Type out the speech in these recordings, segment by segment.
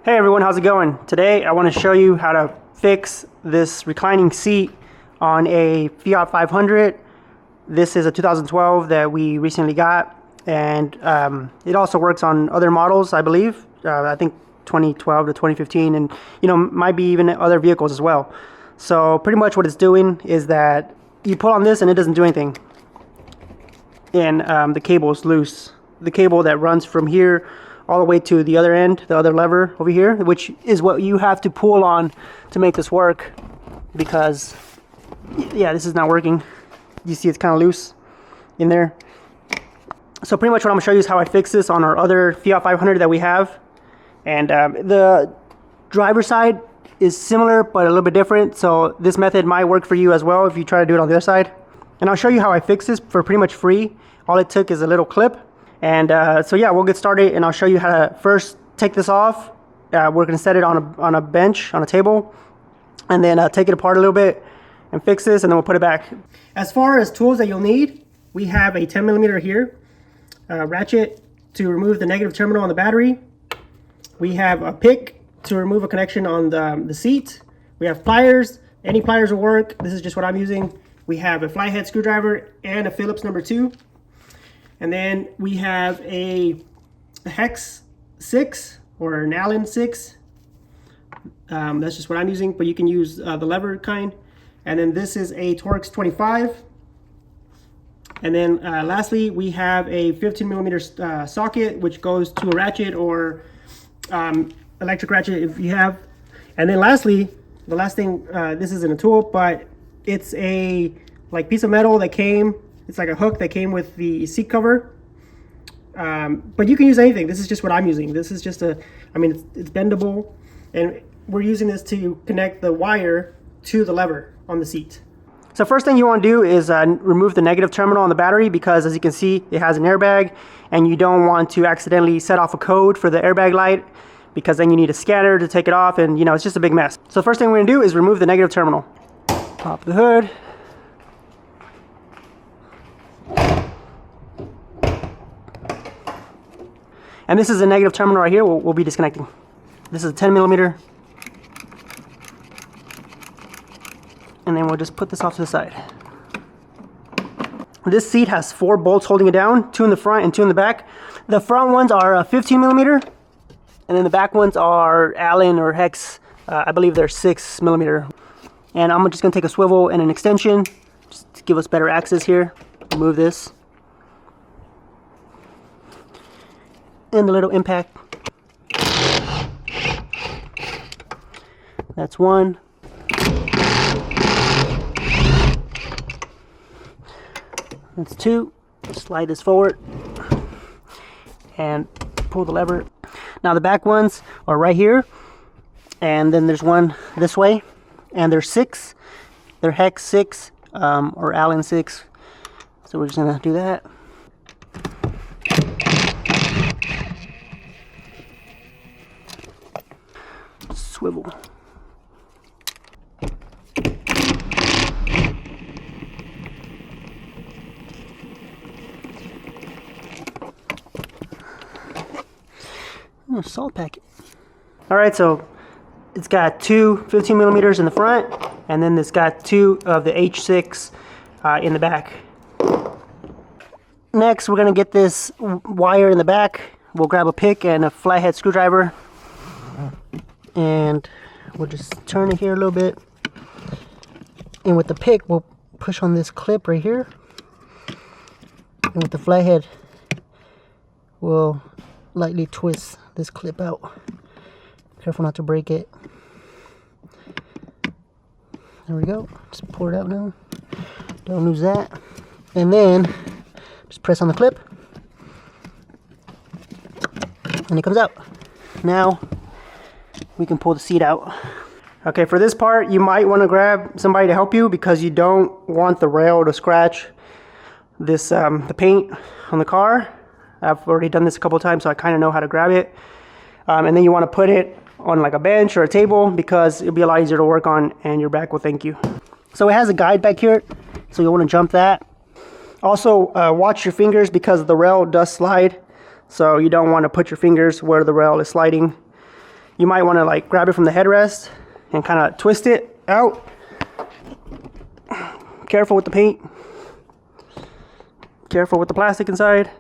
Hey everyone, how's it going? Today I want to show you how to fix this reclining seat on a Fiat 500. This is a 2012 that we recently got, and it also works on other models, I believe. I think 2012 to 2015, and might be even other vehicles as well. So pretty much what it's doing is that you pull on this and it doesn't do anything, and the cable is loose. The cable that runs from here all the way to the other end, the other lever over here, which is what you have to pull on to make this work, because yeah, this is not working. You see it's kind of loose in there. So pretty much what I'm gonna show you is how I fix this on our other Fiat 500 that we have. And the driver's side is similar but a little bit different, so this method might work for you as well if you try to do it on the other side. And I'll show you how I fix this for pretty much free. All it took is a little clip. And so yeah, we'll get started, and I'll show you how to first take this off. We're going to set it on a bench, on a table, and then take it apart a little bit and fix this, and then we'll put it back. As far as tools that you'll need, we have a 10mm here, ratchet to remove the negative terminal on the battery. We have a pick to remove a connection on the seat. We have pliers. Any pliers will work. This is just what I'm using. We have a flathead screwdriver and a Phillips number 2. And then we have a hex 6 or an Allen 6. That's just what I'm using, but you can use the lever kind. And then this is a Torx 25. And then lastly, we have a 15mm socket, which goes to a ratchet or electric ratchet if you have. And then lastly, the last thing, this isn't a tool, but it's a piece of metal that came. It's like a hook that came with the seat cover, but you can use anything. This is just what I'm using. This is just it's bendable, and we're using this to connect the wire to the lever on the seat. So first thing you want to do is remove the negative terminal on the battery, because as you can see, it has an airbag, and you don't want to accidentally set off a code for the airbag light, because then you need a scanner to take it off, and it's just a big mess. So the first thing we're going to do is remove the negative terminal. Pop the hood. And this is a negative terminal right here. We'll be disconnecting. This is a 10mm. And then we'll just put this off to the side. This seat has 4 bolts holding it down, 2 in the front and 2 in the back. The front ones are 15mm, and then the back ones are Allen or hex. I believe they're 6mm. And I'm just gonna take a swivel and an extension just to give us better access here. Remove this. And the little impact. That's one. That's 2. Slide this forward and pull the lever. Now the back ones are right here, and then there's one this way, and there's 6. They're hex 6 or Allen 6. So we're just gonna do that. Swivel. Oh, salt packet. All right, so it's got 2 15mm in the front, and then it's got 2 of the H6 in the back. Next, we're gonna get this wire in the back. We'll grab a pick and a flathead screwdriver, and we'll just turn it here a little bit, and with the pick we'll push on this clip right here, and with the flathead we'll lightly twist this clip out. Careful not to break it. There we go. Just pour it out now. Don't lose that. And then just press on the clip, and it comes out. Now we can pull the seat out. Okay, for this part you might want to grab somebody to help you, because you don't want the rail to scratch this the paint on the car. I've already done this a couple of times, so I kind of know how to grab it. And then you want to put it on like a bench or a table, because it'll be a lot easier to work on, and your back will thank you. So it has a guide back here, so you'll want to jump that. Also watch your fingers, because the rail does slide, so you don't want to put your fingers where the rail is sliding. you might want to like grab it from the headrest and kind of twist it out. Careful with the paint. Careful with the plastic inside.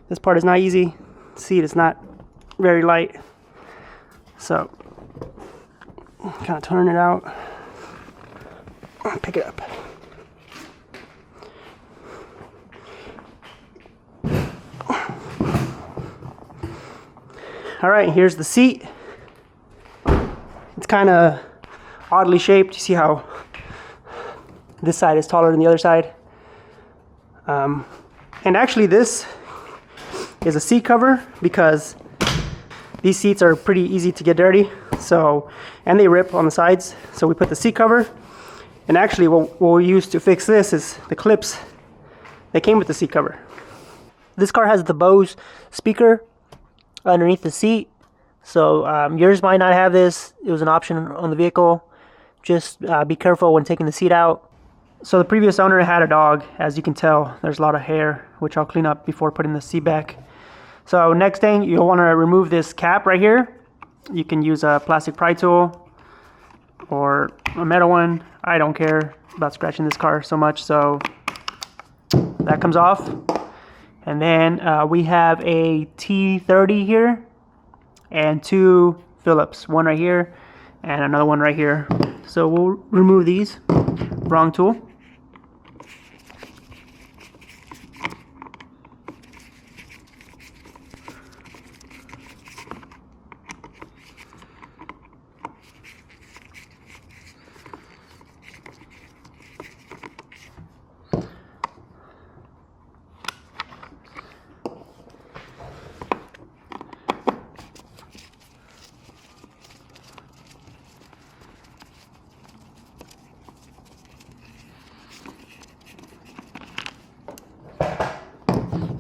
This part is not easy. See, it's not very light. So, kind of turn it out. Pick it up. All right, here's the seat. It's kind of oddly shaped. You see how this side is taller than the other side? And actually this is a seat cover because these seats are pretty easy to get dirty. So, and they rip on the sides. So we put the seat cover. And actually what we used to fix this is the clips that came with the seat cover. This car has the Bose speaker underneath the seat. So yours might not have this. It was an option on the vehicle. Just be careful when taking the seat out. So the previous owner had a dog. As you can tell, there's a lot of hair, which I'll clean up before putting the seat back. So next thing, you'll want to remove this cap right here. You can use a plastic pry tool or a metal one. I don't care about scratching this car so much, so that comes off. And then we have a T30 here and 2 Phillips, one right here and another one right here. So we'll remove these. Wrong tool.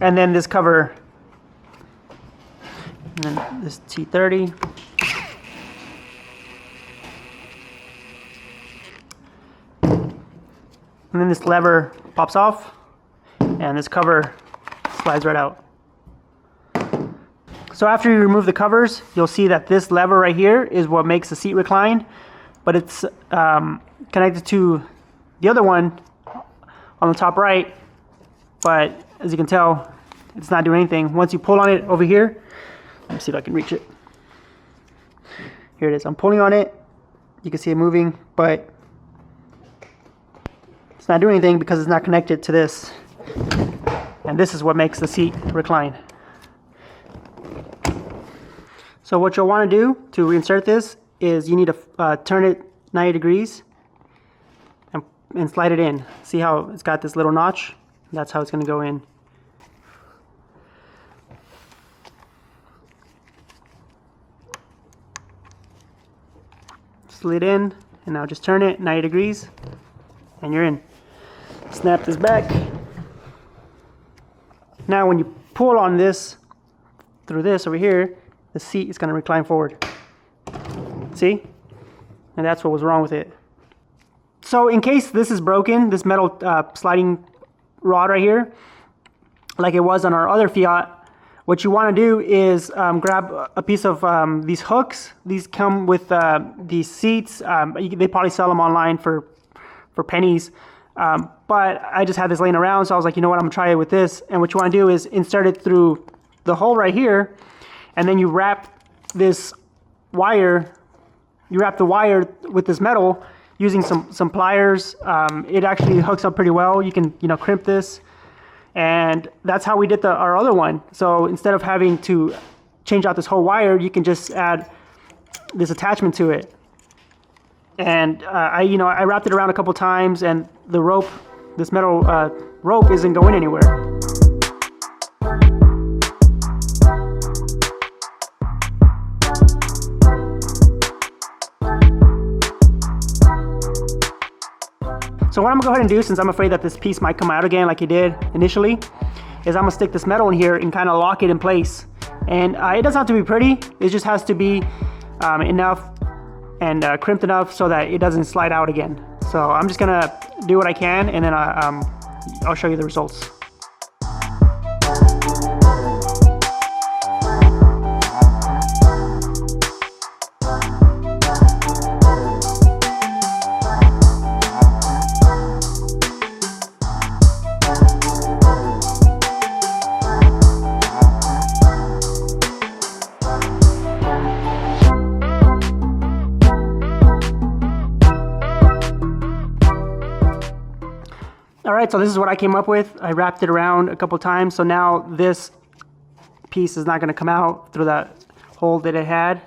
And then this cover, and then this T30. And then this lever pops off, and this cover slides right out. So after you remove the covers, you'll see that this lever right here is what makes the seat recline, but it's connected to the other one on the top right, but as you can tell, it's not doing anything. Once you pull on it over here, let me see if I can reach it. Here it is. I'm pulling on it. You can see it moving, but it's not doing anything because it's not connected to this. And this is what makes the seat recline. So what you'll want to do to reinsert this is you need to turn it 90 degrees and slide it in. See how it's got this little notch? That's how it's going to go in. Slid in, and now just turn it 90 degrees and you're in. Snap this back. Now when you pull on this through this over here, the seat is going to recline forward. See? And that's what was wrong with it. So in case this is broken, this metal sliding rod right here, like it was on our other Fiat, what you want to do is grab a piece of these hooks. These come with these seats. They probably sell them online for pennies. But I just had this laying around, so I was like, you know what, I'm going to try it with this. And what you want to do is insert it through the hole right here, and then you wrap this wire, you wrap the wire with this metal using some pliers. It actually hooks up pretty well. You can, you know, crimp this. And that's how we did our other one. So instead of having to change out this whole wire, you can just add this attachment to it. And I wrapped it around a couple times, and the rope, this metal rope, isn't going anywhere. So what I'm gonna go ahead and do, since I'm afraid that this piece might come out again like it did initially, is I'm gonna stick this metal in here and kind of lock it in place. And it doesn't have to be pretty, it just has to be enough and crimped enough so that it doesn't slide out again. So I'm just gonna do what I can, and then I'll show you the results. Alright, so this is what I came up with. I wrapped it around a couple times, so now this piece is not going to come out through that hole that it had.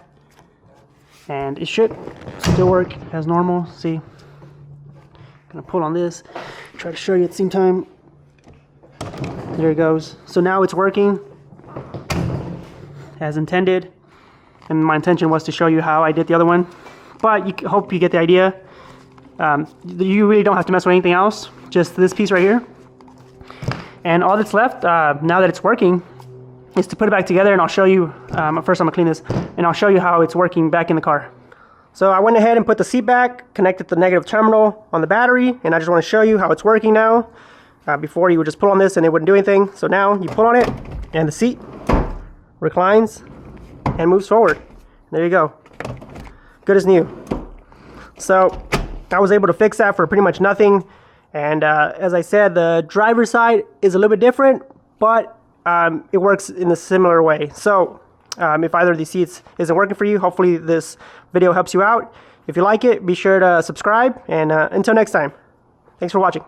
And it should still work as normal. See, I'm going to pull on this, try to show you at the same time. There it goes. So now it's working as intended. And my intention was to show you how I did the other one. But hope you get the idea. You really don't have to mess with anything else. Just this piece right here. And all that's left, now that it's working, is to put it back together, and I'll show you, first I'm gonna clean this, and I'll show you how it's working back in the car. So I went ahead and put the seat back, connected the negative terminal on the battery, and I just wanna show you how it's working now. Before you would just pull on this and it wouldn't do anything. So now you pull on it, and the seat reclines and moves forward. There you go. Good as new. So I was able to fix that for pretty much nothing. And as I said, the driver's side is a little bit different, but it works in a similar way. So if either of these seats isn't working for you, hopefully this video helps you out. If you like it, be sure to subscribe, and until next time, thanks for watching.